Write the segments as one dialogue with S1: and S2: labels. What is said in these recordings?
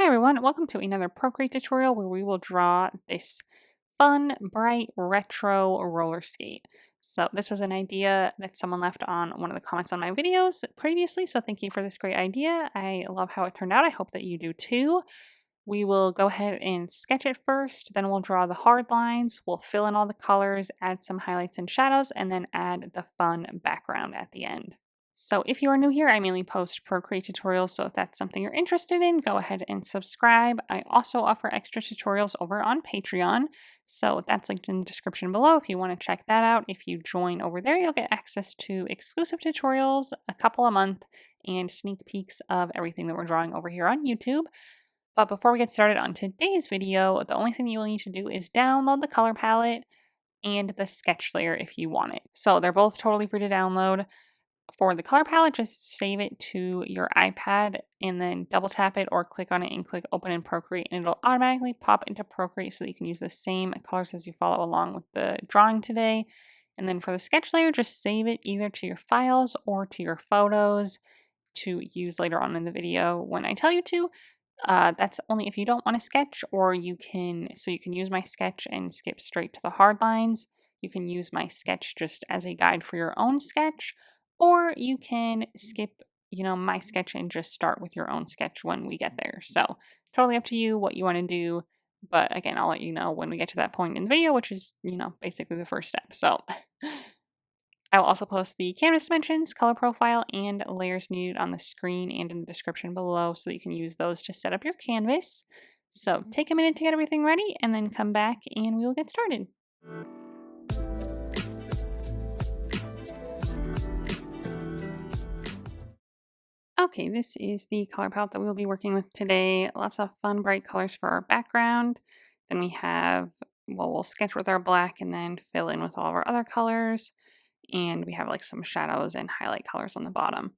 S1: Hi everyone, welcome to another Procreate tutorial where we will draw this fun, bright, retro roller skate. So this was an idea that someone left on one of the comments on my videos previously, so thank you for this great idea. I love how it turned out. I hope that you do too. We will go ahead and sketch it first, then we'll draw the hard lines, we'll fill in all the colors, add some highlights and shadows, and then add the fun background at the end. So if you are new here, I mainly post Procreate tutorials, so if that's something you're interested in, go ahead and subscribe. I also offer extra tutorials over on Patreon, so that's linked in the description below if you want to check that out. If you join over there, you'll get access to exclusive tutorials, a couple a month, and sneak peeks of everything that we're drawing over here on YouTube. But before we get started on today's video, the only thing you will need to do is download the color palette and the sketch layer if you want it. So they're both totally free to download. For the color palette, just save it to your iPad and then double tap it or click on it and click open in Procreate, and it'll automatically pop into Procreate so that you can use the same colors as you follow along with the drawing today. And then for the sketch layer, just save it either to your files or to your photos to use later on in the video when I tell you to. That's only if you don't want to sketch, or you can use my sketch and skip straight to the hard lines. You can use my sketch just as a guide for your own sketch, or you can skip, my sketch and just start with your own sketch when we get there. So totally up to you what you want to do. But again, I'll let you know when we get to that point in the video, which is, basically the first step. So I will also post the canvas dimensions, color profile, and layers needed on the screen and in the description below so that you can use those to set up your canvas. So take a minute to get everything ready and then come back and we will get started. Okay, this is the color palette that we will be working with today. Lots of fun, bright colors for our background. Then we have, we'll sketch with our black and then fill in with all of our other colors. And we have like some shadows and highlight colors on the bottom.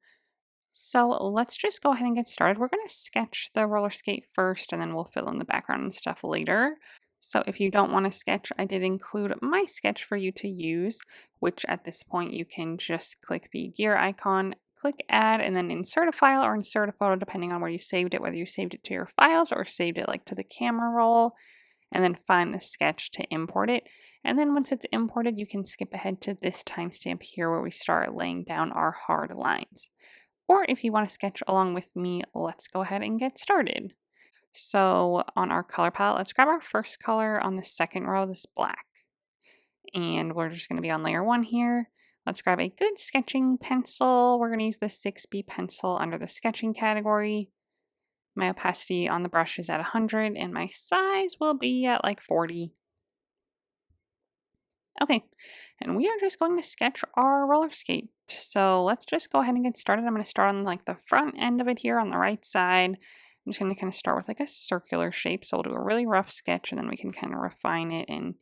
S1: So let's just go ahead and get started. We're going to sketch the roller skate first and then we'll fill in the background and stuff later. So if you don't want to sketch, I did include my sketch for you to use, which at this point you can just click the gear icon, click add, and then insert a file or insert a photo depending on where you saved it, whether you saved it to your files or saved it like to the camera roll, and then find the sketch to import it. And then once it's imported, you can skip ahead to this timestamp here where we start laying down our hard lines. Or if you want to sketch along with me, let's go ahead and get started. So on our color palette, let's grab our first color on the second row, this black. And we're just going to be on layer 1 here. Let's grab a good sketching pencil. We're going to use the 6B pencil under the sketching category. My opacity on the brush is at 100 and my size will be at like 40. Okay, and we are just going to sketch our roller skate. So let's just go ahead and get started. I'm going to start on like the front end of it here on the right side. I'm just going to kind of start with like a circular shape. So we'll do a really rough sketch and then we can kind of refine it and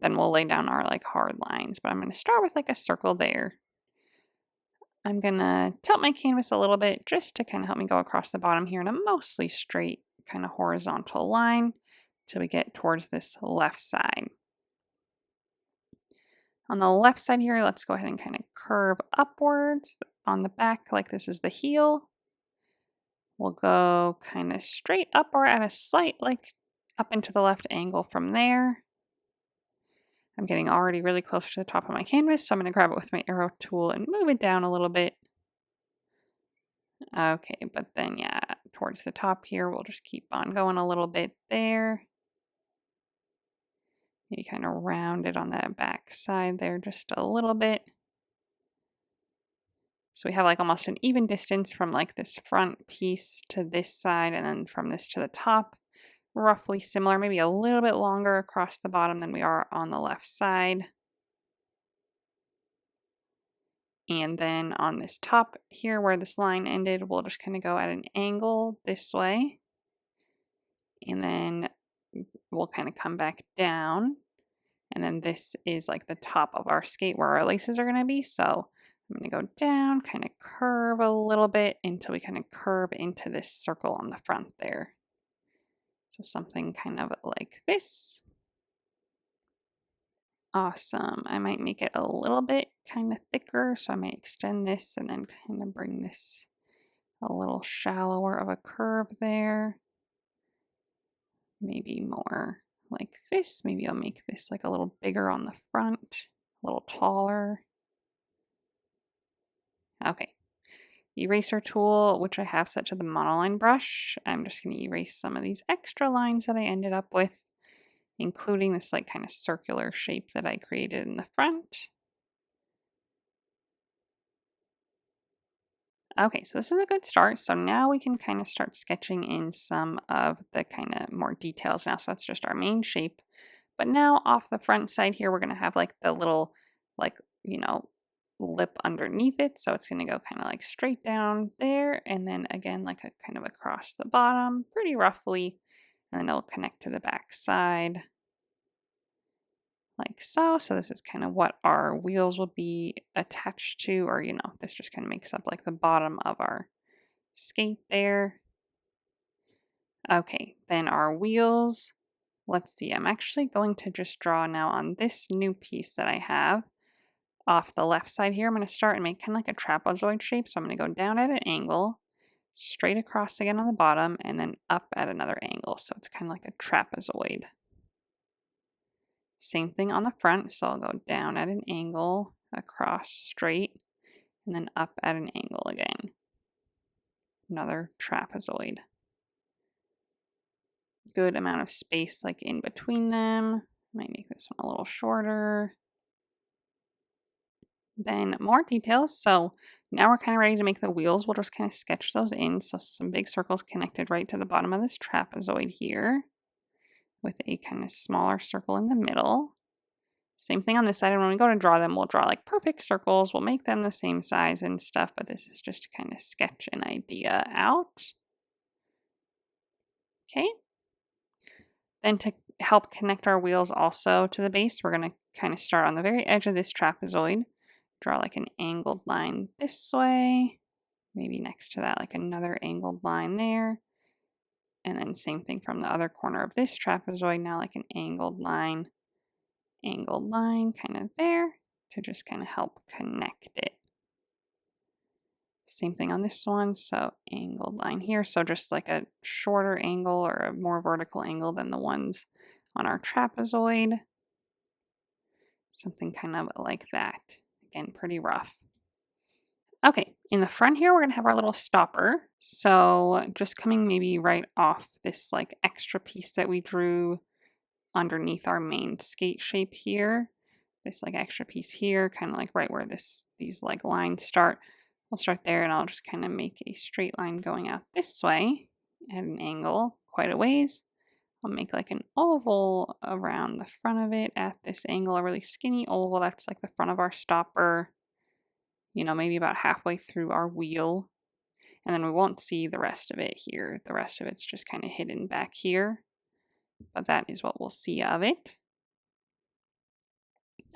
S1: then we'll lay down our like hard lines. But I'm going to start with like a circle there. I'm going to tilt my canvas a little bit just to kind of help me go across the bottom here in a mostly straight kind of horizontal line till we get towards this left side. On the left side here, let's go ahead and kind of curve upwards on the back like this is the heel. We'll go kind of straight up or at a slight like up into the left angle from there. I'm getting already really close to the top of my canvas, so I'm going to grab it with my arrow tool and move it down a little bit. Okay, but then yeah, towards the top here, we'll just keep on going a little bit there. Maybe kind of round it on that back side there just a little bit. So we have like almost an even distance from like this front piece to this side and then from this to the top. Roughly similar, maybe a little bit longer across the bottom than we are on the left side. And then on this top here where this line ended, we'll just kind of go at an angle this way. And then we'll kind of come back down. And then this is like the top of our skate where our laces are going to be. So I'm going to go down, kind of curve a little bit until we kind of curve into this circle on the front there. So something kind of like this. Awesome. I might make it a little bit kind of thicker. So I might extend this and then kind of bring this a little shallower of a curve there. maybe more like this. Maybe I'll make this like a little bigger on the front, a little taller. Okay. Eraser tool, which I have set to the monoline brush. I'm just going to erase some of these extra lines that I ended up with, including this like kind of circular shape that I created in the front. Okay, so this is a good start. So now we can kind of start sketching in some of the kind of more details now. So that's just our main shape. But now off the front side here, we're going to have like the little, like, lip underneath it. So it's going to go kind of like straight down there. And then again, like a kind of across the bottom pretty roughly. And then it'll connect to the back side like so. So this is kind of what our wheels will be attached to, or, this just kind of makes up like the bottom of our skate there. Okay, then our wheels. Let's see, I'm actually going to just draw now on this new piece that I have. Off the left side here, I'm going to start and make kind of like a trapezoid shape. So I'm going to go down at an angle, straight across again on the bottom, and then up at another angle. So it's kind of like a trapezoid. Same thing on the front. So I'll go down at an angle, across straight, and then up at an angle again. Another trapezoid. Good amount of space like in between them. Might make this one a little shorter. Then more details. So now we're kind of ready to make the wheels. We'll just kind of sketch those in. So some big circles connected right to the bottom of this trapezoid here with a kind of smaller circle in the middle. Same thing on this side. And when we go to draw them, we'll draw like perfect circles. We'll make them the same size and stuff, but this is just to kind of sketch an idea out. Okay. Then to help connect our wheels also to the base, we're going to kind of start on the very edge of this trapezoid. Draw like an angled line this way, maybe next to that like another angled line there, and then same thing from the other corner of this trapezoid, now like an angled line kind of there to just kind of help connect it. Same thing on this one, so angled line here, so just like a shorter angle or a more vertical angle than the ones on our trapezoid. Something kind of like that. Again, pretty rough. Okay, in the front here, we're going to have our little stopper. So just coming maybe right off this like extra piece that we drew underneath our main skate shape here. This like extra piece here, kind of like right where these like lines start. We'll start there and I'll just kind of make a straight line going out this way at an angle quite a ways. I'll make like an oval around the front of it at this angle, a really skinny oval. That's like the front of our stopper, maybe about halfway through our wheel. And then we won't see the rest of it here. The rest of it's just kind of hidden back here. But that is what we'll see of it.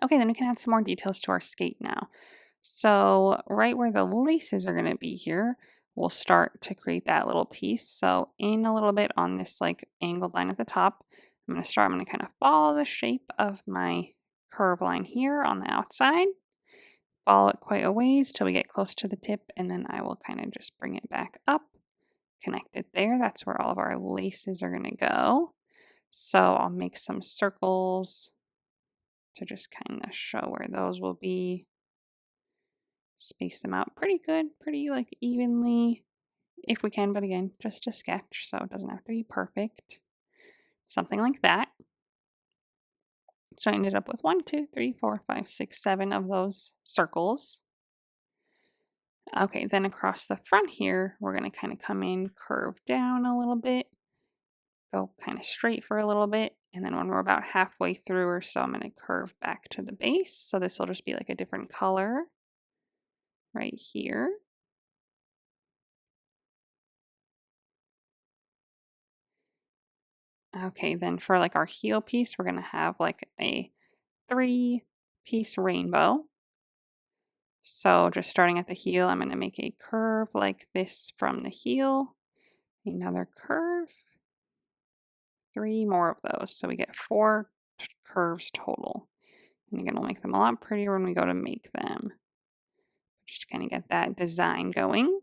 S1: Okay, then we can add some more details to our skate now. So right where the laces are going to be here, we'll start to create that little piece. So in a little bit on this like angled line at the top, I'm going to kind of follow the shape of my curve line here on the outside. Follow it quite a ways till we get close to the tip, and then I will kind of just bring it back up, connect it there. That's where all of our laces are going to go. So I'll make some circles to just kind of show where those will be. Space them out pretty good, pretty like evenly if we can, but again, just a sketch, so it doesn't have to be perfect. Something like that. So I ended up with 1, 2, 3, 4, 5, 6, 7 of those circles. Okay, then across the front here, we're going to kind of come in, curve down a little bit, go kind of straight for a little bit, and then when we're about halfway through or so, I'm going to curve back to the base. So this will just be like a different color right here. Okay, then for like our heel piece, we're going to have like a 3-piece rainbow. So just starting at the heel, I'm going to make a curve like this from the heel, another curve, 3 more of those. So we get 4 curves total. And again, we'll make them a lot prettier when we go to make them. Just kind of get that design going.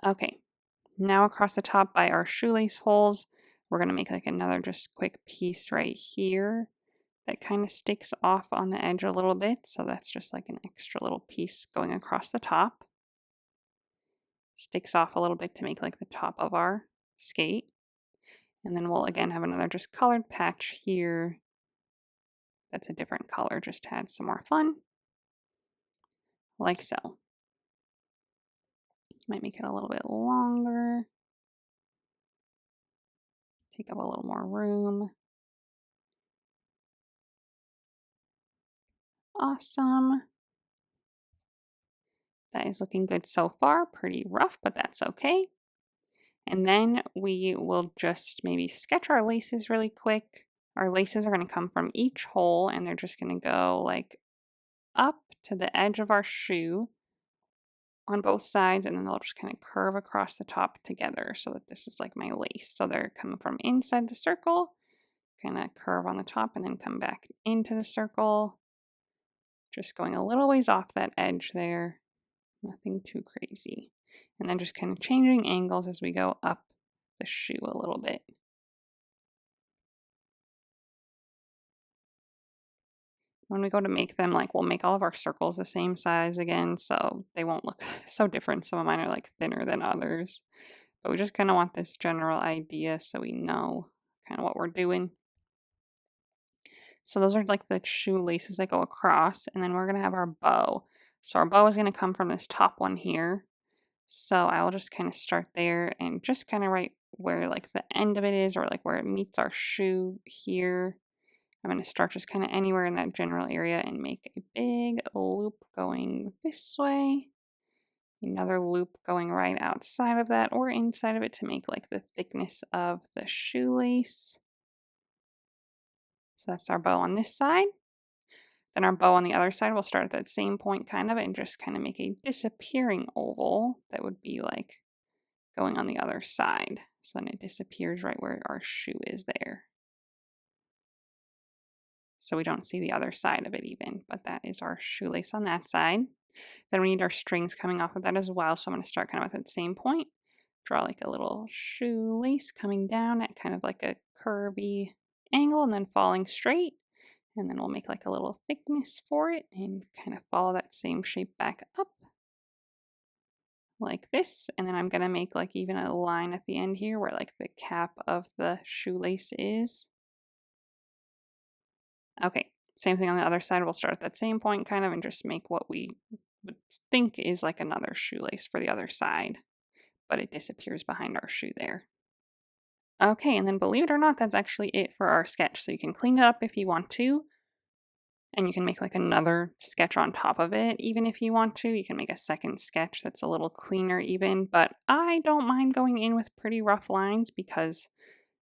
S1: Okay, now across the top by our shoelace holes, We're going to make like another just quick piece right here that kind of sticks off on the edge a little bit. So that's just like an extra little piece going across the top. Sticks off a little bit to make like the top of our skate. And then we'll again have another just colored patch here. That's a different color just to add some more fun. Like so. Might make it a little bit longer. Take up a little more room. Awesome. That is looking good so far. Pretty rough, but that's okay. And then we will just maybe sketch our laces really quick. Our laces are going to come from each hole and they're just going to go like up to the edge of our shoe on both sides, and then they'll just kind of curve across the top together so that this is like my lace. So they're coming from inside the circle, kind of curve on the top and then come back into the circle. Just going a little ways off that edge there. Nothing too crazy. And then just kind of changing angles as we go up the shoe a little bit. When we go to make them, like we'll make all of our circles the same size again, so they won't look so different. Some of mine are like thinner than others. But we just kind of want this general idea so we know kind of what we're doing. So those are like the shoelaces that go across, and then we're going to have our bow. So our bow is going to come from this top one here. So I will just kind of start there and just kind of right where like the end of it is, or like where it meets our shoe here. I'm going to start just kind of anywhere in that general area and make a big loop going this way. Another loop going right outside of that or inside of it to make like the thickness of the shoelace. So that's our bow on this side. Then our bow on the other side, we'll start at that same point kind of and just kind of make a disappearing oval that would be like going on the other side. So then it disappears right where our shoe is there. So we don't see the other side of it even, but that is our shoelace on that side. Then we need our strings coming off of that as well. So I'm going to start kind of at that same point. Draw like a little shoelace coming down at kind of like a curvy angle and then falling straight. And then we'll make like a little thickness for it and kind of follow that same shape back up like this. And then I'm going to make like even a line at the end here where like the cap of the shoelace is. Okay, same thing on the other side. We'll start at that same point kind of and just make what we would think is like another shoelace for the other side, but it disappears behind our shoe there. Okay, and then believe it or not, that's actually it for our sketch. So you can clean it up if you want to, and you can make like another sketch on top of it even if you want to. You can make a second sketch that's a little cleaner even, but I don't mind going in with pretty rough lines because,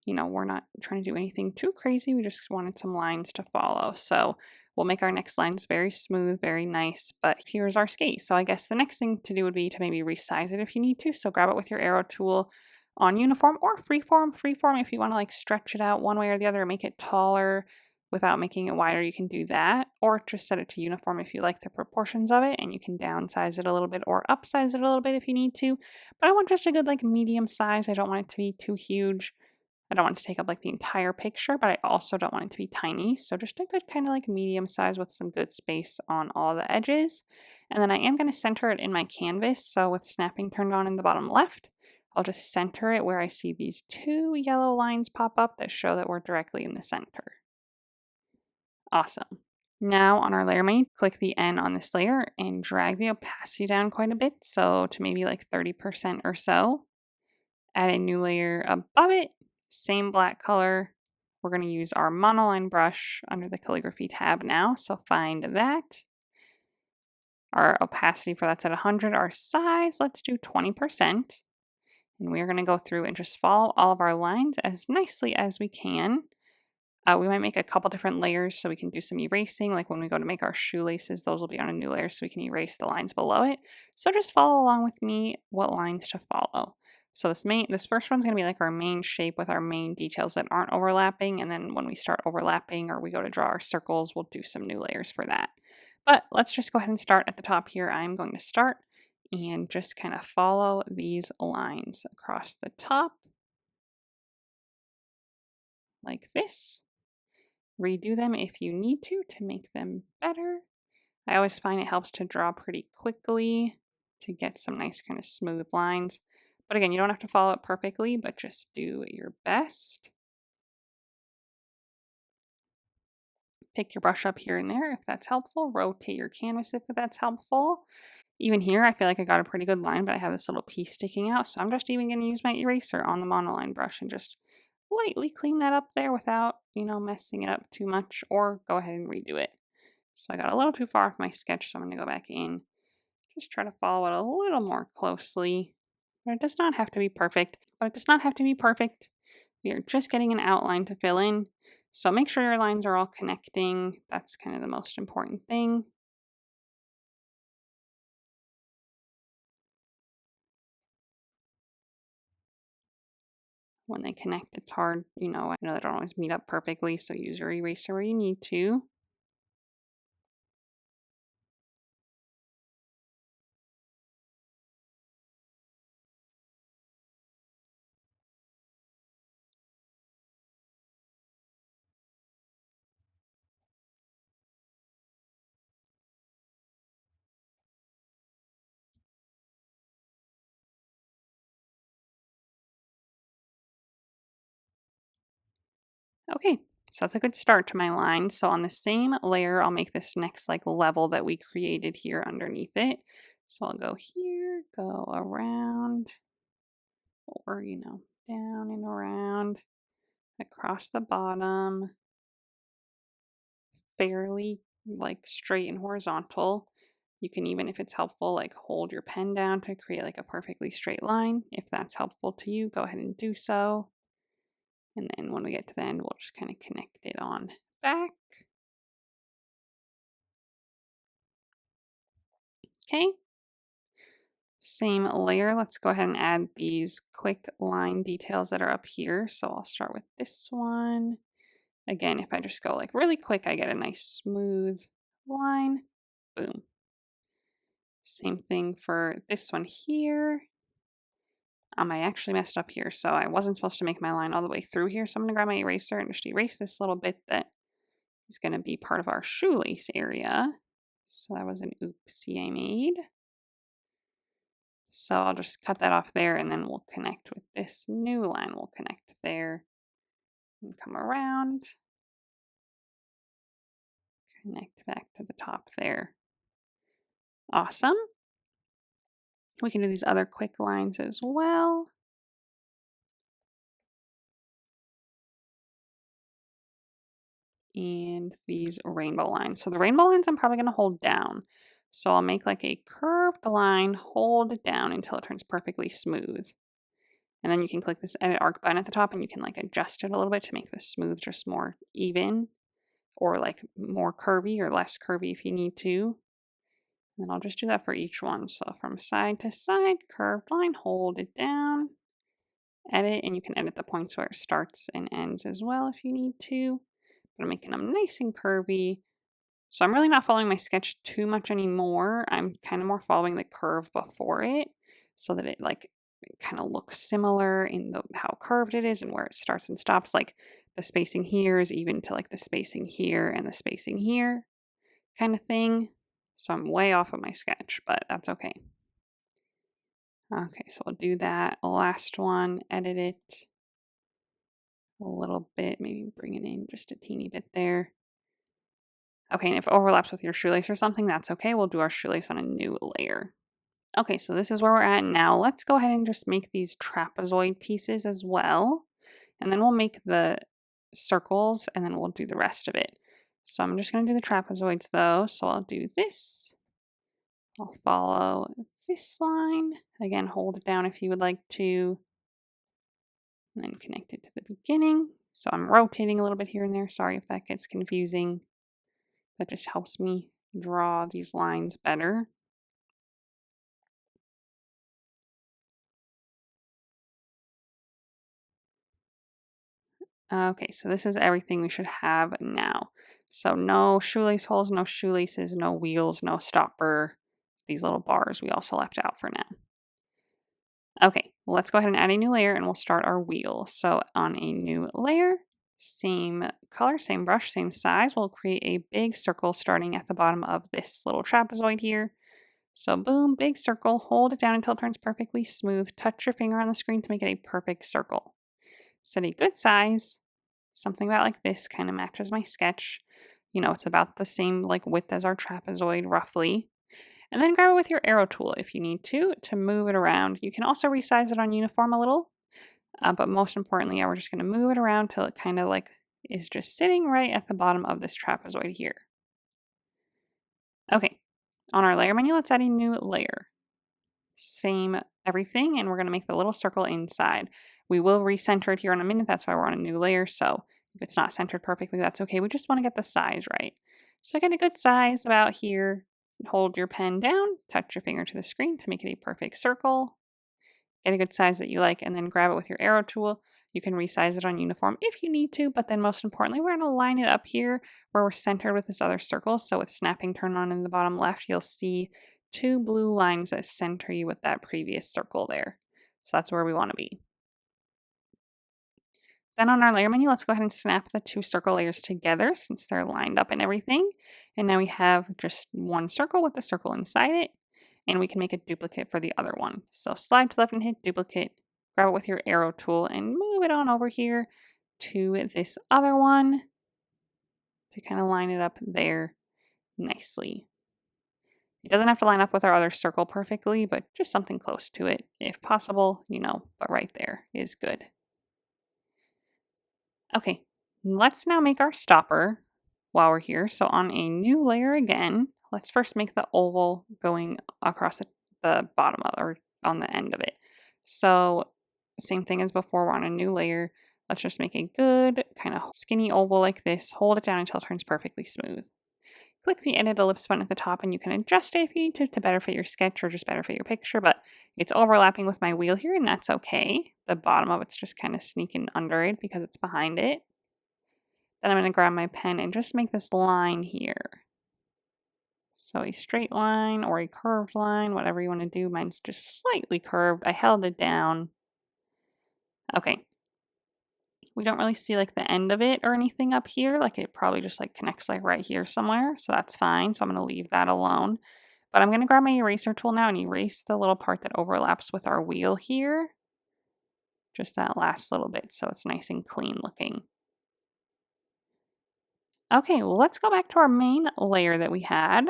S1: you know, we're not trying to do anything too crazy. We just wanted some lines to follow. So we'll make our next lines very smooth, very nice, but here's our skate. So I guess the next thing to do would be to maybe resize it if you need to. So grab it with your arrow tool on uniform or freeform. Freeform, if you want to like stretch it out one way or the other, make it taller without making it wider, you can do that. Or just set it to uniform if you like the proportions of it, and you can downsize it a little bit or upsize it a little bit if you need to. But I want just a good like medium size. I don't want it to be too huge. I don't want it to take up like the entire picture, but I also don't want it to be tiny. So just a good kind of like medium size with some good space on all the edges. And then I am going to center it in my canvas. So with snapping turned on in the bottom left, I'll just center it where I see these two yellow lines pop up that show that we're directly in the center. Awesome. Now on our layer menu, click the N on this layer and drag the opacity down quite a bit. So to maybe like 30% or so. Add a new layer above it. Same black color. We're going to use our monoline brush under the calligraphy tab now, so find that. Our opacity for that's at 100. Our size, let's do 20%. And we're going to go through and just follow all of our lines as nicely as we can. We might make a couple different layers so we can do some erasing. Like when we go to make our shoelaces, those will be on a new layer so we can erase the lines below it. So just follow along with me what lines to follow. So this first one's going to be like our main shape with our main details that aren't overlapping. And then when we start overlapping or we go to draw our circles, we'll do some new layers for that. But let's just go ahead and start at the top here. I'm going to start and just kind of follow these lines across the top. like this. Redo them if you need to make them better. I always find it helps to draw pretty quickly to get some nice kind of smooth lines. But again, you don't have to follow it perfectly, but just do your best. Pick your brush up here and there if that's helpful. Rotate your canvas if that's helpful. Even here, I feel like I got a pretty good line, but I have this little piece sticking out. So I'm just even going to use my eraser on the monoline brush and just lightly clean that up there without, messing it up too much, or go ahead and redo it. So I got a little too far off my sketch, so I'm going to go back in. Just try to follow it a little more closely. But it does not have to be perfect. We are just getting an outline to fill in. So make sure your lines are all connecting. That's kind of the most important thing. When they connect, it's hard. I know they don't always meet up perfectly, so use your eraser where you need to. Okay, so that's a good start to my line. So on the same layer, I'll make this next level that we created here underneath it. So I'll go here, go around, or down and around, across the bottom, fairly straight and horizontal. You can even, if it's helpful, hold your pen down to create a perfectly straight line. If that's helpful to you, go ahead and do so. And then when we get to the end, we'll just kind of connect it on back. Okay. Same layer. Let's go ahead and add these quick line details that are up here. So I'll start with this one. Again, if I just go really quick, I get a nice smooth line. Boom. Same thing for this one here. I actually messed up here, so I wasn't supposed to make my line all the way through here. So I'm going to grab my eraser and just erase this little bit that is going to be part of our shoelace area. So that was an oopsie I made. So I'll just cut that off there, and then we'll connect with this new line. We'll connect there and come around. Connect back to the top there. Awesome. We can do these other quick lines as well. And these rainbow lines. So the rainbow lines I'm probably going to hold down. So I'll make a curved line, hold it down until it turns perfectly smooth. And then you can click this edit arc button at the top and you can adjust it a little bit to make this smooth just more even, or more curvy or less curvy if you need to. And then I'll just do that for each one. So from side to side, curved line, hold it down, edit, and you can edit the points where it starts and ends as well if you need to. But I'm making them nice and curvy. So I'm really not following my sketch too much anymore. I'm kind of more following the curve before it so that it kind of looks similar in how curved it is and where it starts and stops. The spacing here is even to the spacing here and the spacing here kind of thing. So I'm way off of my sketch, but that's okay. Okay, so I'll do that last one, edit it a little bit, maybe bring it in just a teeny bit there. Okay, and if it overlaps with your shoelace or something, that's okay. We'll do our shoelace on a new layer. Okay, so this is where we're at now. Let's go ahead and just make these trapezoid pieces as well. And then we'll make the circles and then we'll do the rest of it. So I'm just going to do the trapezoids though. So I'll do this. I'll follow this line. Again, hold it down if you would like to. And then connect it to the beginning. So I'm rotating a little bit here and there. Sorry if that gets confusing. That just helps me draw these lines better. Okay, so this is everything we should have now. So no shoelace holes, no shoelaces, no wheels, no stopper. These little bars we also left out for now. Okay, well, let's go ahead and add a new layer and we'll start our wheel. So on a new layer, Same color, same brush, same size. We'll create a big circle starting at the bottom of this little trapezoid here. So boom, big circle, hold it down until it turns perfectly smooth. Touch your finger on the screen to make it a perfect circle. Set a good size. Something about like this kind of matches my sketch. You know, it's about the same like width as our trapezoid roughly. And then grab it with your arrow tool if you need to move it around. You can also resize it on uniform a little, but most importantly, we're just going to move it around till it kind of like is just sitting right at the bottom of this trapezoid here. Okay, on our layer menu, let's add a new layer. Same everything, and we're going to make the little circle inside. We will recenter it here in a minute. That's why we're on a new layer. So if it's not centered perfectly, that's okay. We just want to get the size right. So get a good size about here. Hold your pen down, touch your finger to the screen to make it a perfect circle. Get a good size that you like, and then grab it with your arrow tool. You can resize it on uniform if you need to, but then most importantly, we're going to line it up here where we're centered with this other circle. So with snapping turned on in the bottom left, you'll see two blue lines that center you with that previous circle there. So that's where we want to be. Then on our layer menu, let's go ahead and snap the two circle layers together since they're lined up and everything. And now we have just one circle with the circle inside it, and we can make a duplicate for the other one. So slide to left and hit duplicate, grab it with your arrow tool and move it on over here to this other one to kind of line it up there nicely. It doesn't have to line up with our other circle perfectly, but just something close to it if possible, you know, but right there is good. Okay, let's now make our stopper while we're here. So on a new layer again, let's first make the oval going across the bottom of, or on the end of it. So same thing as before, we're on a new layer. Let's just make a good kind of skinny oval like this. Hold it down until it turns perfectly smooth. Click the edit ellipse button at the top and you can adjust it if you need to better fit your sketch or just better fit your picture, but it's overlapping with my wheel here and that's okay. The bottom of it's just kind of sneaking under it because it's behind it. Then I'm going to grab my pen and just make this line here. So a straight line or a curved line, whatever you want to do. Mine's just slightly curved. I held it down. Okay. We don't really see like the end of it or anything up here. Like it probably just like connects like right here somewhere. So that's fine. So I'm going to leave that alone. But I'm going to grab my eraser tool now and erase the little part that overlaps with our wheel here. Just that last little bit so it's nice and clean looking. Okay, well, let's go back to our main layer that we had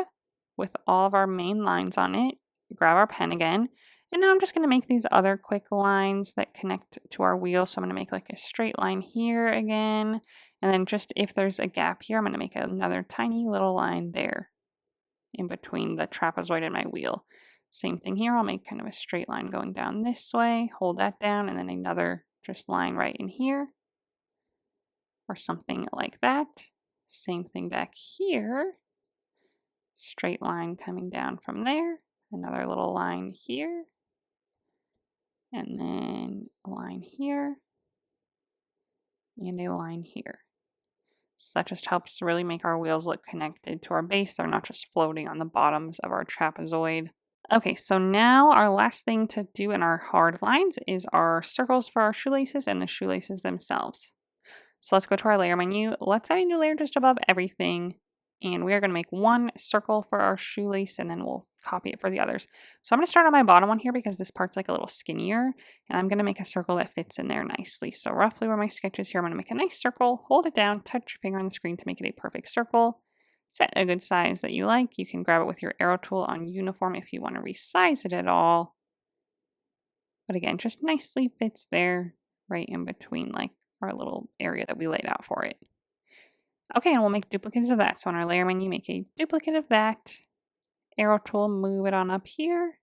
S1: with all of our main lines on it. Grab our pen again. And now I'm just going to make these other quick lines that connect to our wheel. So I'm going to make like a straight line here again. And then just if there's a gap here, I'm going to make another tiny little line there in between the trapezoid and my wheel. Same thing here. I'll make kind of a straight line going down this way. Hold that down and then another just line right in here or something like that. Same thing back here. Straight line coming down from there. Another little line here. And then a line here. And a line here. So that just helps really make our wheels look connected to our base. They're not just floating on the bottoms of our trapezoid. Okay, so now our last thing to do in our hard lines is our circles for our shoelaces and the shoelaces themselves. So let's go to our layer menu. Let's add a new layer just above everything. And we are going to make one circle for our shoelace and then we'll copy it for the others. So I'm going to start on my bottom one here because this part's like a little skinnier. And I'm going to make a circle that fits in there nicely. So roughly where my sketch is here, I'm going to make a nice circle. Hold it down, touch your finger on the screen to make it a perfect circle. Set a good size that you like. You can grab it with your arrow tool on uniform if you want to resize it at all. But again, just nicely fits there right in between like our little area that we laid out for it. Okay, and we'll make duplicates of that. So on our layer menu, make a duplicate of that. Arrow tool, move it on up here.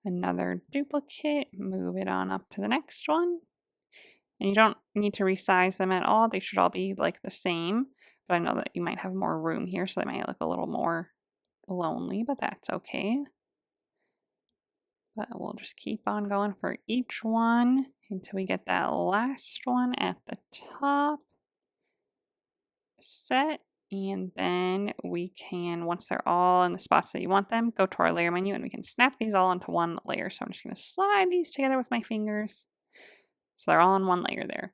S1: Another duplicate, move it on up to the next one. And you don't need to resize them at all. They should all be like the same. But I know that you might have more room here, so they might look a little more lonely, but that's okay. But we'll just keep on going for each one until we get that last one at the top. Set, and then we can, once they're all in the spots that you want them, go to our layer menu and we can snap these all onto one layer. So I'm just going to slide these together with my fingers so they're all on one layer there.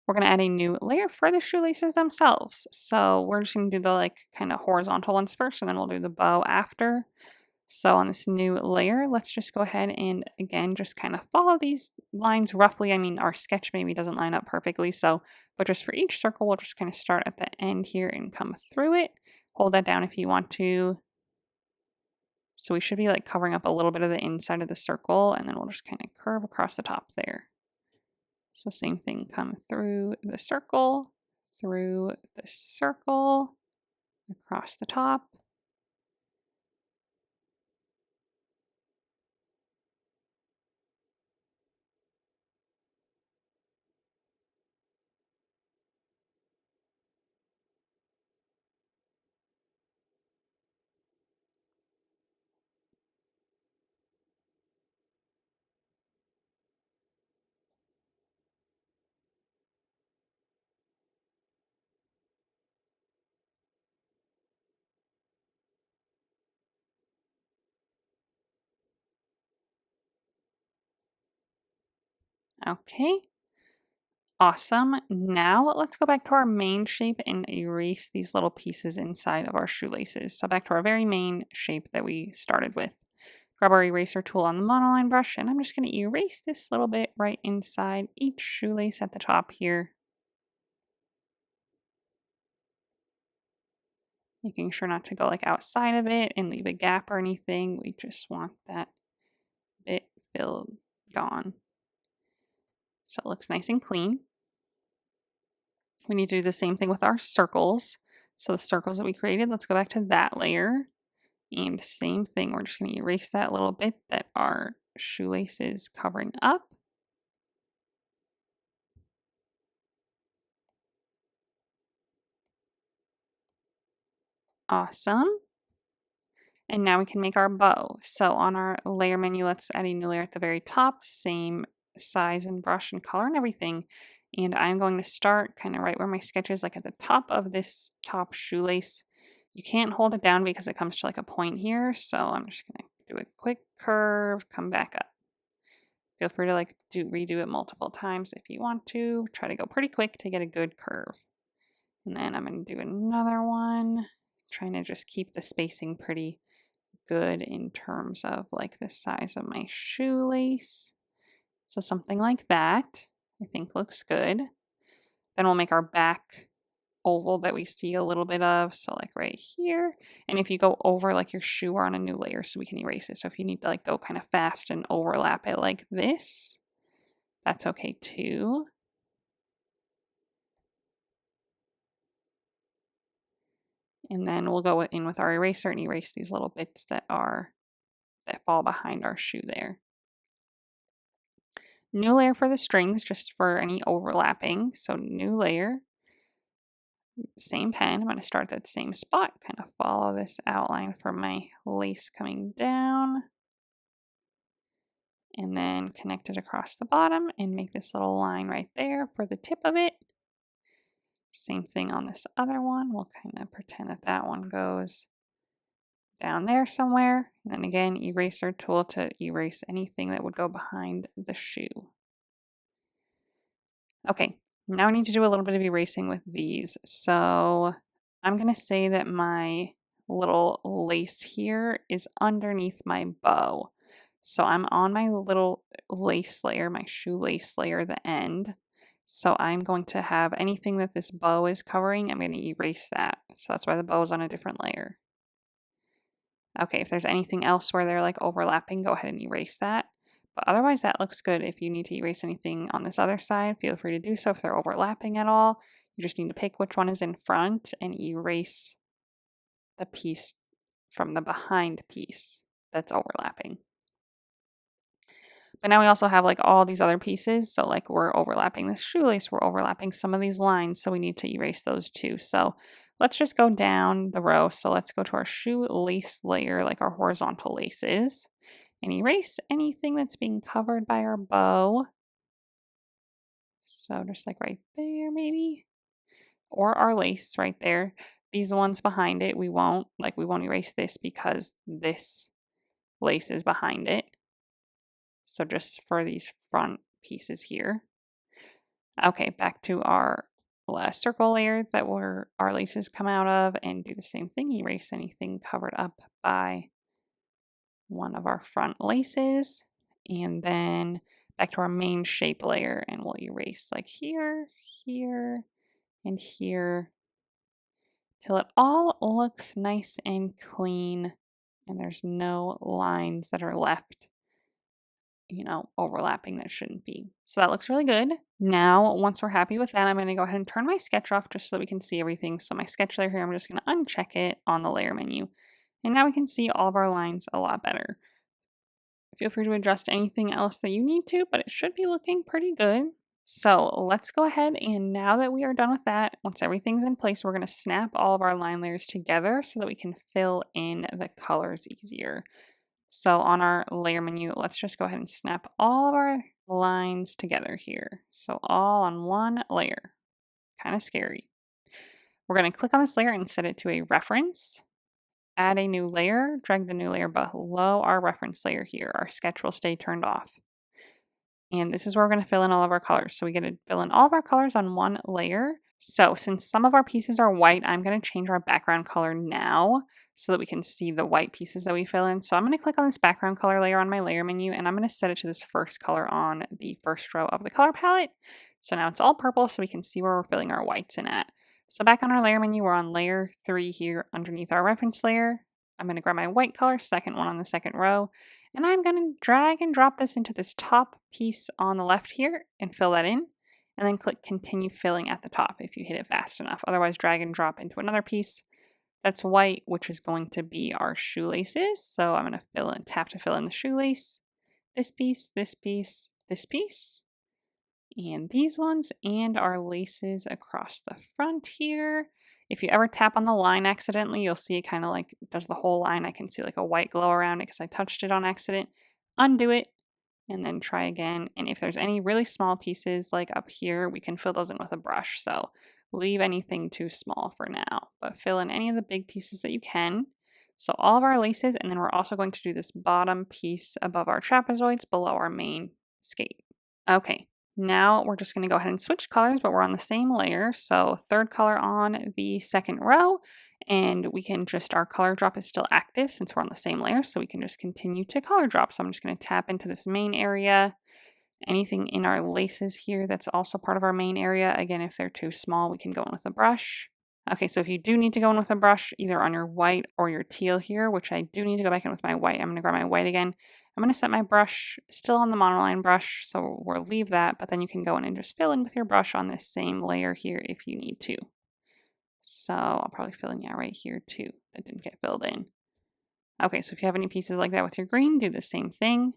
S1: we're going to add a new layer for the shoelaces themselves. So we're just going to do the like kind of horizontal ones first, and then we'll do the bow after. So on this new layer, let's just go ahead and again, just kind of follow these lines roughly. I mean, our sketch maybe doesn't line up perfectly. So, but just for each circle, we'll just kind of start at the end here and come through it. Hold that down if you want to. So we should be like covering up a little bit of the inside of the circle, and then we'll just kind of curve across the top there. So same thing, come through the circle, across the top. Okay. Awesome. Now let's go back to our main shape and erase these little pieces inside of our shoelaces. So back to our very main shape that we started with. Grab our eraser tool on the monoline brush, and I'm just going to erase this little bit right inside each shoelace at the top here. Making sure not to go like outside of it and leave a gap or anything. We just want that bit filled, gone. So it looks nice and clean. We need to do the same thing with our circles. So the circles that we created, let's go back to that layer. And same thing, we're just going to erase that little bit that our shoelace is covering up. Awesome. And now we can make our bow. So on our layer menu, let's add a new layer at the very top, same size and brush and color and everything. And I'm going to start kind of right where my sketch is, like at the top of this top shoelace. You can't hold it down because it comes to like a point here. So I'm just going to do a quick curve, come back up. Feel free to like redo it multiple times if you want to. Try to go pretty quick to get a good curve. And then I'm going to do another one, trying to just keep the spacing pretty good in terms of like the size of my shoelace. So something like that, I think looks good. Then we'll make our back oval that we see a little bit of, so like right here. And if you go over like your shoe, we're on a new layer so we can erase it. So if you need to like go kind of fast and overlap it like this, that's okay too. And then we'll go in with our eraser and erase these little bits that fall behind our shoe there. New layer for the strings, just for any overlapping. So new layer, same pen. I'm going to start at the same spot, kind of follow this outline from my lace coming down. And then connect it across the bottom and make this little line right there for the tip of it. Same thing on this other one. We'll kind of pretend that that one goes down there somewhere. And then again, eraser tool to erase anything that would go behind the shoe. Okay, now I need to do a little bit of erasing with these. So I'm going to say that my little lace here is underneath my bow. So I'm on my little lace layer, my shoelace layer, the end. So I'm going to have anything that this bow is covering, I'm going to erase that. So that's why the bow is on a different layer. Okay, if there's anything else where they're like overlapping, go ahead and erase that. But otherwise that looks good. If you need to erase anything on this other side, feel free to do so if they're overlapping at all. You just need to pick which one is in front and erase the piece from the behind piece that's overlapping. But now we also have like all these other pieces. So like we're overlapping this shoelace, we're overlapping some of these lines. So we need to erase those too. So let's just go down the row. So let's go to our shoelace layer, like our horizontal laces, and erase anything that's being covered by our bow. So just like right there maybe, or our lace right there. These ones behind it, we won't erase this because this lace is behind it. So just for these front pieces here. Okay, back to our last circle layer that were our laces come out of, and do the same thing. Erase anything covered up by one of our front laces, and then back to our main shape layer, and we'll erase like here, here, and here till it all looks nice and clean and there's no lines that are left, overlapping that shouldn't be. So that looks really good. Now, once we're happy with that, I'm going to go ahead and turn my sketch off just so that we can see everything. So my sketch layer here, I'm just going to uncheck it on the layer menu. And now we can see all of our lines a lot better. Feel free to adjust anything else that you need to, but it should be looking pretty good. So let's go ahead, and now that we are done with that, once everything's in place, we're going to snap all of our line layers together so that we can fill in the colors easier. So on our layer menu, let's just go ahead and snap all of our lines together here. So all on one layer. Kind of scary. We're going to click on this layer and set it to a reference. Add a new layer, drag the new layer below our reference layer here. Our sketch will stay turned off. And this is where we're going to fill in all of our colors. So we get to fill in all of our colors on one layer. So since some of our pieces are white, I'm going to change our background color now so that we can see the white pieces that we fill in. So I'm going to click on this background color layer on my layer menu, and I'm going to set it to this first color on the first row of the color palette. So now it's all purple so we can see where we're filling our whites in at. So back on our layer menu, we're on layer 3 here underneath our reference layer. I'm going to grab my white color, second one on the second row, and I'm going to drag and drop this into this top piece on the left here and fill that in. And then click continue filling at the top if you hit it fast enough. Otherwise, drag and drop into another piece that's white, which is going to be our shoelaces. So I'm going to tap to fill in the shoelace, this piece, this piece, this piece, and these ones, and our laces across the front here. If you ever tap on the line accidentally, you'll see it kind of like does the whole line. I can see like a white glow around it because I touched it on accident. Undo it and then try again. And if there's any really small pieces like up here, we can fill those in with a brush. So leave anything too small for now, but fill in any of the big pieces that you can. So all of our laces, and then we're also going to do this bottom piece above our trapezoids below our main skate. Okay, now we're just going to go ahead and switch colors, but we're on the same layer. So third color on the second row, and we can our color drop is still active since we're on the same layer. So we can just continue to color drop. So I'm just going to tap into this main area. Anything in our laces here that's also part of our main area. Again, if they're too small, we can go in with a brush. Okay, so if you do need to go in with a brush, either on your white or your teal here, which I do need to go back in with my white. I'm going to grab my white again. I'm going to set my brush still on the monoline brush, so we'll leave that, but then you can go in and just fill in with your brush on this same layer here if you need to. So I'll probably fill in right here too. That didn't get filled in. Okay, so if you have any pieces like that with your green, do the same thing.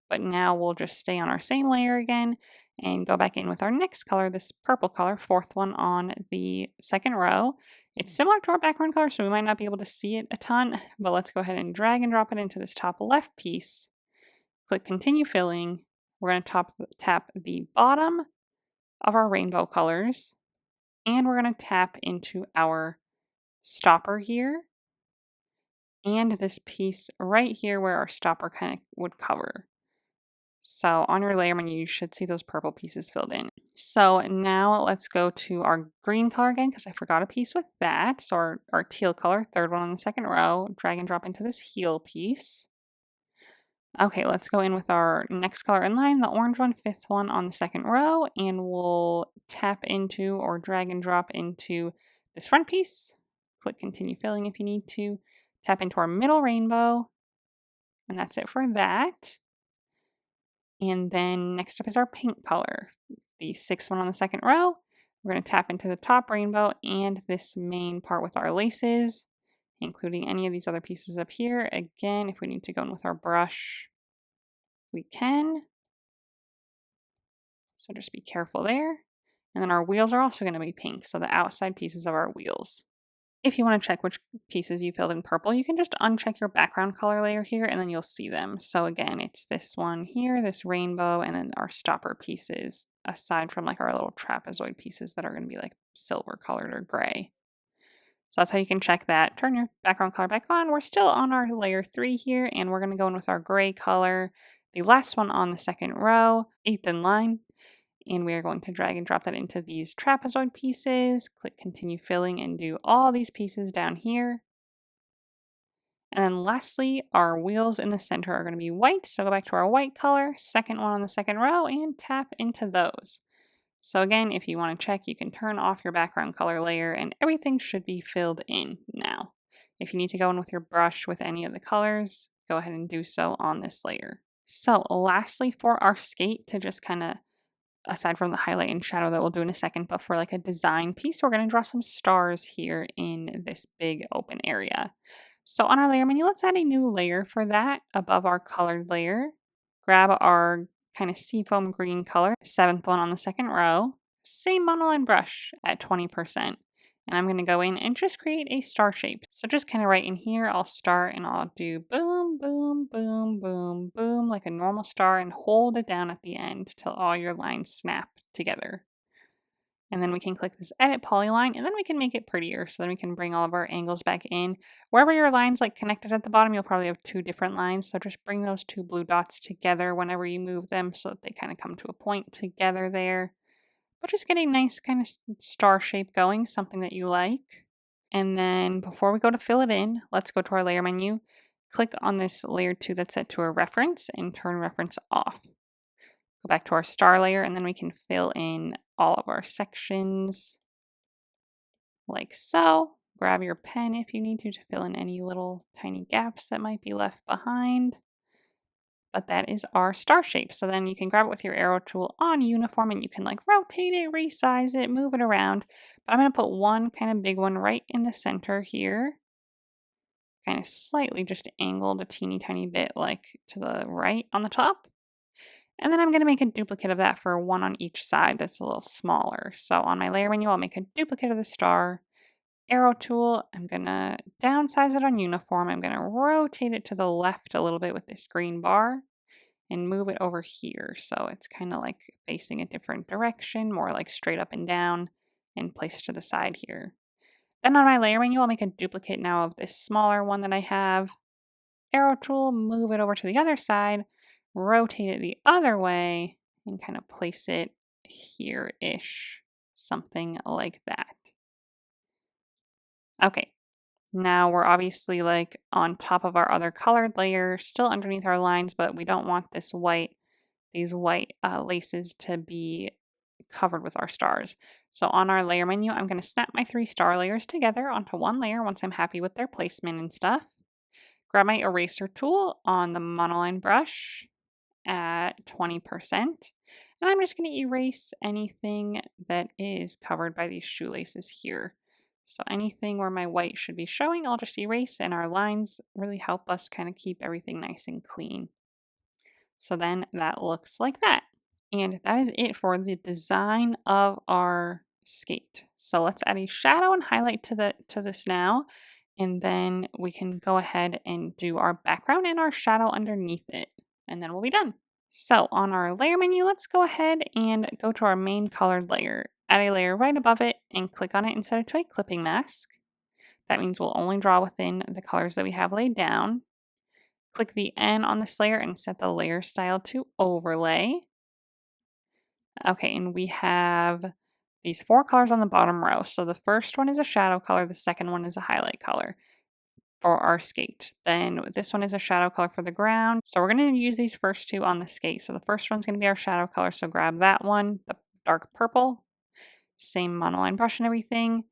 S1: But now we'll just stay on our same layer again and go back in with our next color, this purple color, fourth one on the second row. It's similar to our background color, so we might not be able to see it a ton, but let's go ahead and drag and drop it into this top left piece. Click continue filling. We're going to tap the bottom of our rainbow colors, and we're going to tap into our stopper here and this piece right here where our stopper kind of would cover. So on your layer menu, you should see those purple pieces filled in. So now let's go to our green color again because I forgot a piece with that. So our teal color, third one on the second row, drag and drop into this heel piece. Okay, let's go in with our next color in line, the orange one, fifth one on the second row, and we'll tap into or drag and drop into this front piece. Click continue filling if you need to. Tap into our middle rainbow, and that's it for that. And then next up is our pink color, the sixth one on the second row. We're going to tap into the top rainbow and this main part with our laces, including any of these other pieces up here. Again, if we need to go in with our brush, we can. So just be careful there. And then our wheels are also going to be pink, so the outside pieces of our wheels. If you want to check which pieces you filled in purple, you can just uncheck your background color layer here and then you'll see them. So again, it's this one here, this rainbow, and then our stopper pieces, aside from like our little trapezoid pieces that are going to be like silver colored or gray. So that's how you can check that. Turn your background color back on. We're still on our layer 3 here, and we're going to go in with our gray color, the last one on the second row, eighth in line. And we are going to drag and drop that into these trapezoid pieces. Click continue filling and do all these pieces down here. And then lastly, our wheels in the center are going to be white. So go back to our white color, second one on the second row, and tap into those. So again, if you want to check, you can turn off your background color layer and everything should be filled in now. If you need to go in with your brush with any of the colors, go ahead and do so on this layer. So lastly, for our skate, to just kind of, aside from the highlight and shadow that we'll do in a second, but for like a design piece, we're going to draw some stars here in this big open area. So on our layer menu, let's add a new layer for that above our colored layer. Grab our kind of seafoam green color, seventh one on the second row, same monoline brush at 20%. And I'm going to go in and just create a star shape. So just kind of right in here, I'll start and I'll do boom, boom, boom, boom, boom, like a normal star, and hold it down at the end till all your lines snap together. And then we can click this edit polyline, and then we can make it prettier. So then we can bring all of our angles back in. Wherever your line's like connected at the bottom, you'll probably have two different lines. So just bring those two blue dots together whenever you move them so that they kind of come to a point together there. But just get a nice kind of star shape going, something that you like. And then before we go to fill it in, let's go to our layer menu. Click on this layer 2 that's set to a reference and turn reference off. Go back to our star layer, and then we can fill in all of our sections like so. Grab your pen if you need to fill in any little tiny gaps that might be left behind. But that is our star shape. So then you can grab it with your arrow tool on uniform and you can like rotate it, resize it, move it around. But I'm going to put one kind of big one right in the center here. Kind of slightly just angled a teeny tiny bit like to the right on the top. And then I'm going to make a duplicate of that for one on each side that's a little smaller. So on my layer menu, I'll make a duplicate of the star. Arrow tool, I'm going to downsize it on uniform. I'm going to rotate it to the left a little bit with this green bar and move it over here. So it's kind of like facing a different direction, more like straight up and down, and placed to the side here. Then on my layer menu, I'll make a duplicate now of this smaller one that I have. Arrow tool, move it over to the other side, rotate it the other way, and kind of place it here-ish, something like that. Okay, now we're obviously like on top of our other colored layer, still underneath our lines, but we don't want these white laces to be covered with our stars. So on our layer menu, I'm going to snap my 3 star layers together onto one layer once I'm happy with their placement and stuff. Grab my eraser tool on the monoline brush at 20%. And I'm just going to erase anything that is covered by these shoelaces here. So anything where my white should be showing, I'll just erase, and our lines really help us kind of keep everything nice and clean. So then that looks like that. And that is it for the design of our skate. So let's add a shadow and highlight to this now. And then we can go ahead and do our background and our shadow underneath it. And then we'll be done. So on our layer menu, let's go ahead and go to our main colored layer. Add a layer right above it and click on it and set it to a clipping mask. That means we'll only draw within the colors that we have laid down. Click the N on this layer and set the layer style to overlay. Okay, and we have these 4 colors on the bottom row. So the first one is a shadow color, the second one is a highlight color for our skate. Then this one is a shadow color for the ground. So we're going to use these first 2 on the skate. So the first one's going to be our shadow color. So grab that one, the dark purple, same monoline brush and everything.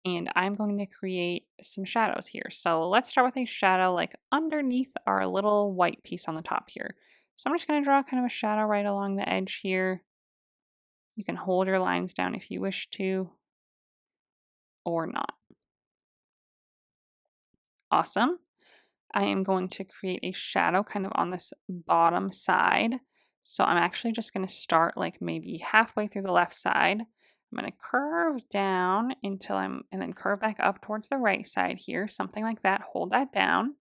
S1: And I'm going to create some shadows here. So let's start with a shadow like underneath our little white piece on the top here. So I'm just going to draw kind of a shadow right along the edge here. You can hold your lines down if you wish to, or not. Awesome. I am going to create a shadow kind of on this bottom side. So I'm actually just going to start like maybe halfway through the left side. I'm going to curve down and then curve back up towards the right side here, something like that. Hold that down.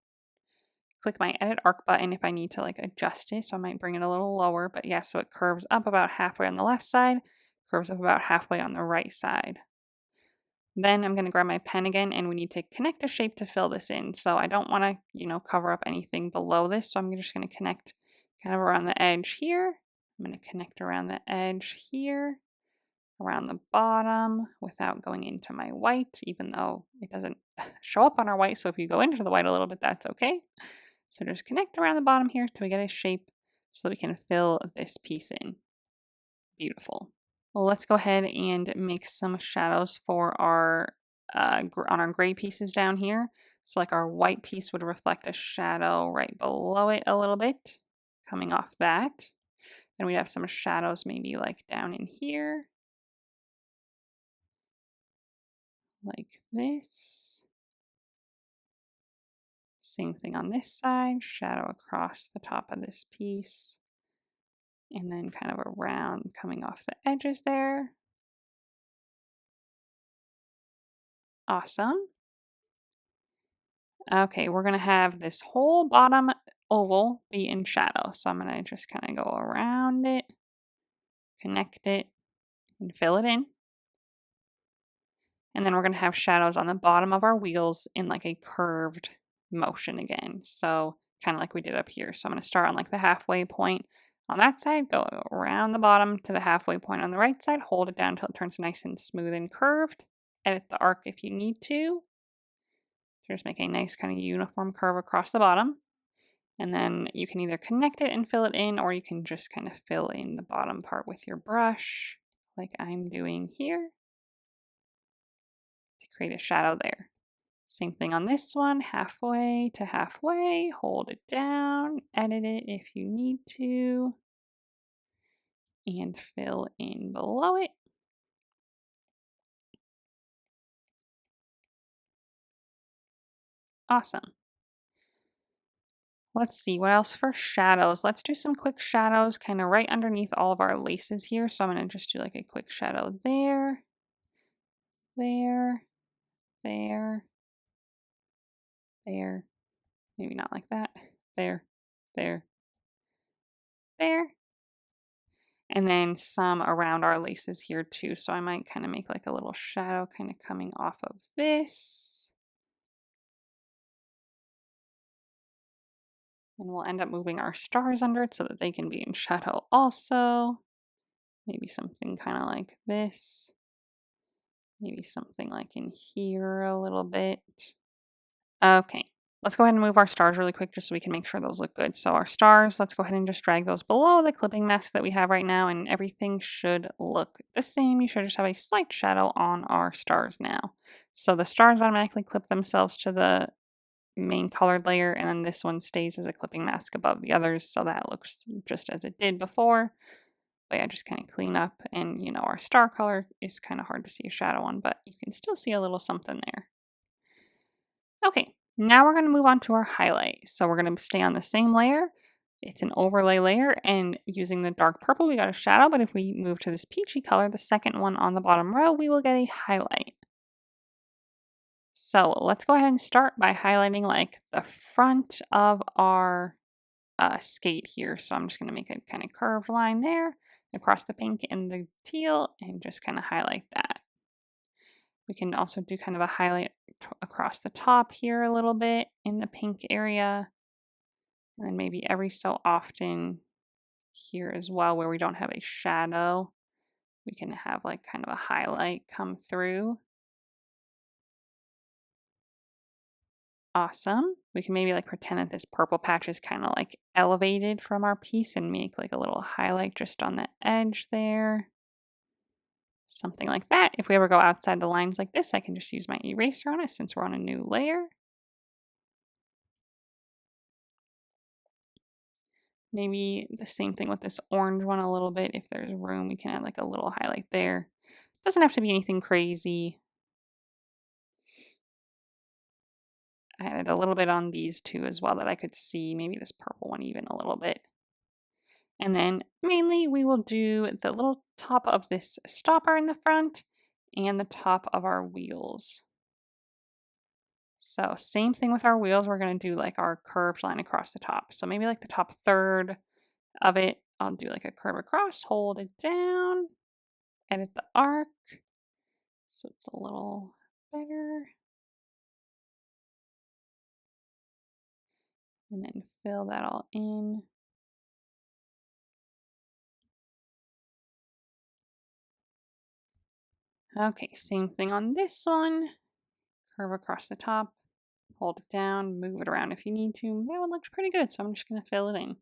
S1: Click my edit arc button if I need to like adjust it. So I might bring it a little lower, but yeah, so it curves up about halfway on the left side, curves up about halfway on the right side. Then I'm going to grab my pen again, and we need to connect a shape to fill this in. So I don't want to, cover up anything below this. So I'm just going to connect kind of around the edge here. I'm going to connect around the edge here, around the bottom without going into my white, even though it doesn't show up on our white. So if you go into the white a little bit, that's okay. So just connect around the bottom here till we get a shape so we can fill this piece in. Beautiful. Well, let's go ahead and make some shadows for our on our gray pieces down here. So like our white piece would reflect a shadow right below it a little bit, coming off that. Then we'd have some shadows maybe like down in here, like this. Same thing on this side, shadow across the top of this piece. And then kind of around coming off the edges there. Awesome. Okay, we're going to have this whole bottom oval be in shadow. So I'm going to just kind of go around it, connect it, and fill it in. And then we're going to have shadows on the bottom of our wheels in like a curved motion again. So kind of like we did up here. So I'm going to start on like the halfway point on that side, go around the bottom to the halfway point on the right side, hold it down until it turns nice and smooth and curved. Edit the arc if you need to. Just make a nice kind of uniform curve across the bottom. And then you can either connect it and fill it in, or you can just kind of fill in the bottom part with your brush, like I'm doing here, to create a shadow there. Same thing on this one, halfway to halfway, hold it down, edit it if you need to, and fill in below it. Awesome. Let's see, what else for shadows? Let's do some quick shadows kind of right underneath all of our laces here. So I'm going to just do like a quick shadow there, there, there, there. Maybe not like that. There, there, there. And then some around our laces here too. So I might kind of make like a little shadow kind of coming off of this. And we'll end up moving our stars under it so that they can be in shadow also. Maybe something kind of like this. Maybe something like in here a little bit. Okay, let's go ahead and move our stars really quick just so we can make sure those look good. So our stars, let's go ahead and just drag those below the clipping mask that we have right now, and everything should look the same. You should just have a slight shadow on our stars now. So the stars automatically clip themselves to the main colored layer, and then this one stays as a clipping mask above the others, so that looks just as it did before. But yeah, just kind of clean up, and you know, our star color is kind of hard to see a shadow on, but you can still see a little something there. Okay, now we're going to move on to our highlight. So we're going to stay on the same layer. It's an overlay layer, and using the dark purple, we got a shadow, but if we move to this peachy color, the second one on the bottom row, we will get a highlight. So let's go ahead and start by highlighting like the front of our skate here. So I'm just going to make a kind of curved line there across the pink and the teal and just kind of highlight that. We can also do kind of a highlight across the top here a little bit in the pink area. And then maybe every so often here as well where we don't have a shadow, we can have like kind of a highlight come through. Awesome. We can maybe like pretend that this purple patch is kind of like elevated from our piece and make like a little highlight just on the edge there. Something like that. If we ever go outside the lines like this, I can just use my eraser on it since we're on a new layer. Maybe the same thing with this orange one a little bit. If there's room, we can add like a little highlight there. Doesn't have to be anything crazy. I added a little bit on these two as well that I could see. Maybe this purple one even a little bit. And then mainly we will do the little top of this stopper in the front and the top of our wheels. So same thing with our wheels. We're going to do like our curved line across the top. So maybe like the top third of it, I'll do like a curve across, hold it down, edit the arc. So it's a little better. And then fill that all in. Okay, same thing on this one. Curve across the top, hold it down, move it around if you need to. That one looks pretty good, so I'm just going to fill it in.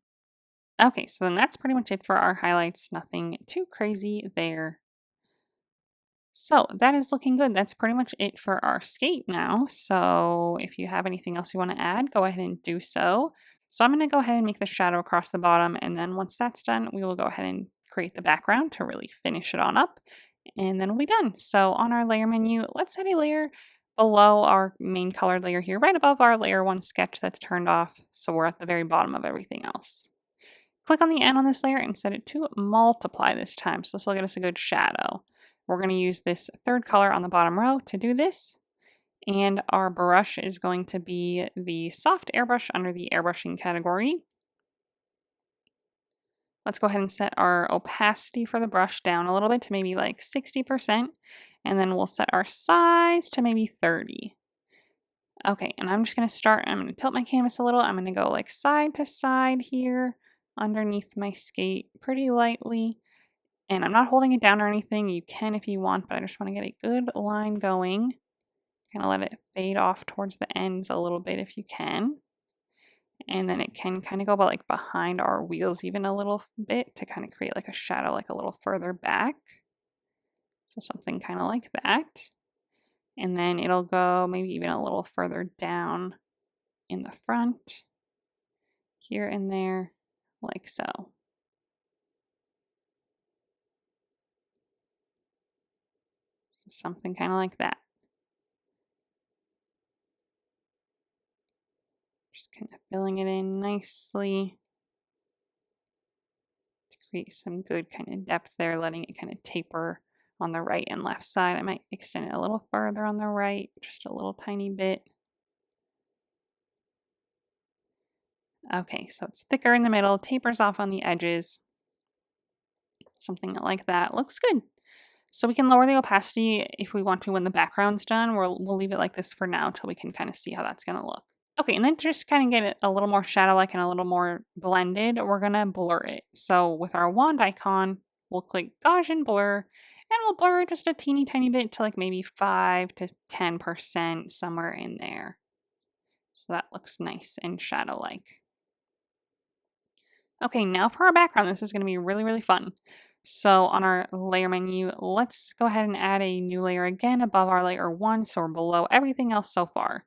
S1: Okay, so then that's pretty much it for our highlights. Nothing too crazy there. So that is looking good. That's pretty much it for our skate now. So if you have anything else you want to add, go ahead and do so. So I'm going to go ahead and make the shadow across the bottom. And then once that's done, we will go ahead and create the background to really finish it on up. And then we'll be done. So on our layer menu, let's add a layer below our main colored layer here, right above our layer 1 sketch that's turned off. So we're at the very bottom of everything else. Click on the N on this layer and set it to multiply this time. So this will get us a good shadow. We're going to use this third color on the bottom row to do this. And our brush is going to be the soft airbrush under the airbrushing category. Let's go ahead and set our opacity for the brush down a little bit to maybe like 60%. And then we'll set our size to maybe 30. Okay, and I'm just going to start, I'm going to tilt my canvas a little. I'm going to go like side to side here underneath my skate pretty lightly. And I'm not holding it down or anything. You can if you want, but I just want to get a good line going. Kind of let it fade off towards the ends a little bit if you can. And then it can kind of go about like behind our wheels even a little bit to kind of create like a shadow like a little further back. So something kind of like that. And then it'll go maybe even a little further down in the front, here and there, like so. So something kind of like that. Just kind of filling it in nicely to create some good kind of depth there, letting it kind of taper on the right and left side. I might extend it a little further on the right, just a little tiny bit. Okay, so it's thicker in the middle, tapers off on the edges. Something like that. Looks good. So we can lower the opacity if we want to when the background's done. We'll leave it like this for now until we can kind of see how that's going to look. Okay, and then just kind of get it a little more shadow-like and a little more blended, we're going to blur it. So with our wand icon, we'll click Gaussian blur, and we'll blur it just a teeny tiny bit to like maybe 5 to 10% somewhere in there. So that looks nice and shadow-like. Okay, now for our background. This is going to be really, really fun. So on our layer menu, let's go ahead and add a new layer again above our layer 1, so we're below everything else so far.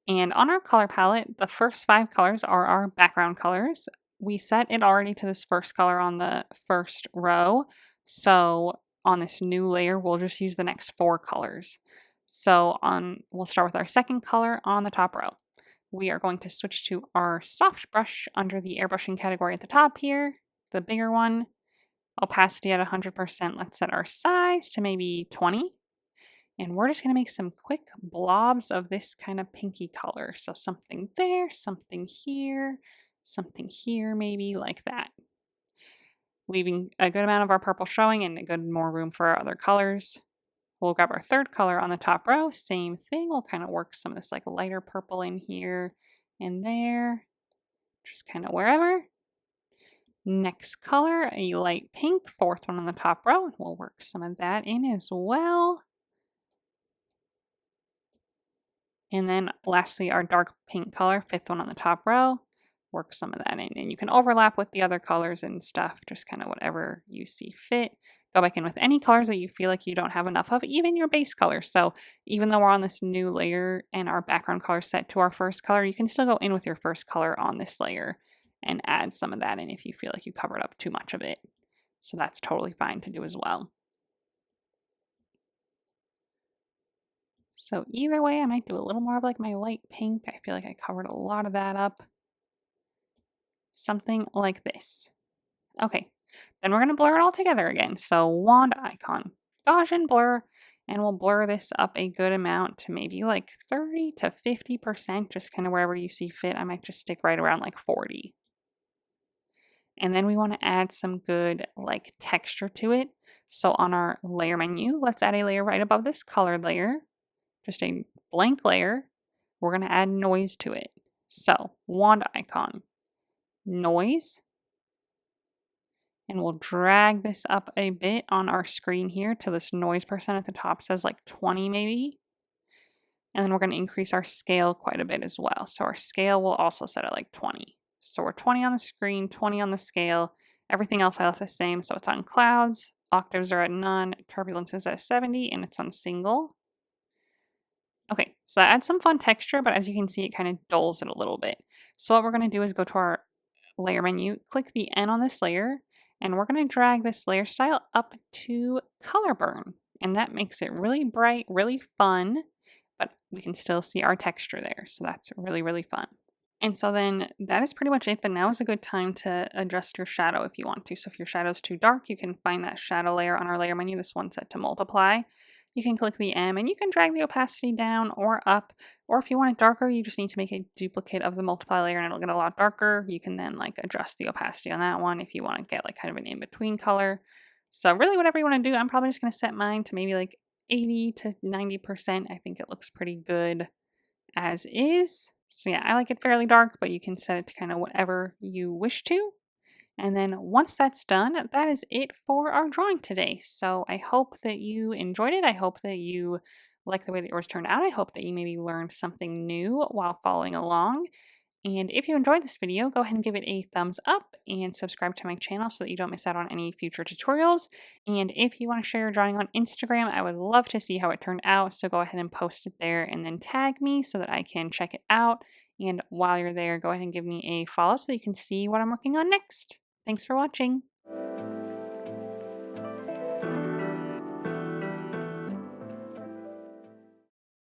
S1: And on our color palette, the first 5 colors are our background colors. We set it already to this first color on the first row. So on this new layer, we'll just use the next 4 colors. So we'll start with our second color on the top row. We are going to switch to our soft brush under the airbrushing category at the top here, the bigger one. Opacity at 100%. Let's set our size to maybe 20. And we're just going to make some quick blobs of this kind of pinky color. So something there, something here maybe like that. Leaving a good amount of our purple showing and a good more room for our other colors. We'll grab our third color on the top row. Same thing. We'll kind of work some of this like lighter purple in here and there. Just kind of wherever. Next color, a light pink, fourth one on the top row. And we'll work some of that in as well. And then lastly, our dark pink color, fifth one on the top row, work some of that in. And you can overlap with the other colors and stuff, just kind of whatever you see fit. Go back in with any colors that you feel like you don't have enough of, even your base color. So even though we're on this new layer and our background color set to our first color, you can still go in with your first color on this layer and add some of that in if you feel like you covered up too much of it. So that's totally fine to do as well. So either way, I might do a little more of like my light pink. I feel like I covered a lot of that up. Something like this. Okay, then we're going to blur it all together again. So wand icon, Gaussian blur, and we'll blur this up a good amount to maybe like 30 to 50%, just kind of wherever you see fit. I might just stick right around like 40. And then we want to add some good like texture to it. So on our layer menu, let's add a layer right above this colored layer. Just a blank layer. We're going to add noise to it. So wand icon, noise, And we'll drag this up a bit on our screen here till this noise percent at the top says like 20 maybe. And then we're going to increase our scale quite a bit as well. So our scale will also set at like 20. So we're 20 on the screen, 20 on the scale. Everything else I left the same. So it's on clouds, octaves are at none, turbulence is at 70, and it's on single. Okay, so that adds some fun texture, but as you can see, it kind of dulls it a little bit. So what we're going to do is go to our layer menu, click the N on this layer, and we're going to drag this layer style up to color burn. And that makes it really bright, really fun, but we can still see our texture there. So that's really, really fun. And so then that is pretty much it, but now is a good time to adjust your shadow if you want to. So if your shadow is too dark, you can find that shadow layer on our layer menu, this one set to multiply. You can click the M and you can drag the opacity down or up, or if you want it darker, you just need to make a duplicate of the multiply layer and it'll get a lot darker. You can then like adjust the opacity on that one if you want to get like kind of an in-between color. So really whatever you want to do, I'm probably just going to set mine to maybe like 80 to 90%. I think it looks pretty good as is. So yeah, I like it fairly dark, but you can set it to kind of whatever you wish to. And then once that's done, that is it for our drawing today. So I hope that you enjoyed it. I hope that you like the way that yours turned out. I hope that you maybe learned something new while following along. And if you enjoyed this video, go ahead and give it a thumbs up and subscribe to my channel so that you don't miss out on any future tutorials. And if you want to share your drawing on Instagram, I would love to see how it turned out. So go ahead and post it there and then tag me so that I can check it out. And while you're there, go ahead and give me a follow so you can see what I'm working on next. Thanks for watching.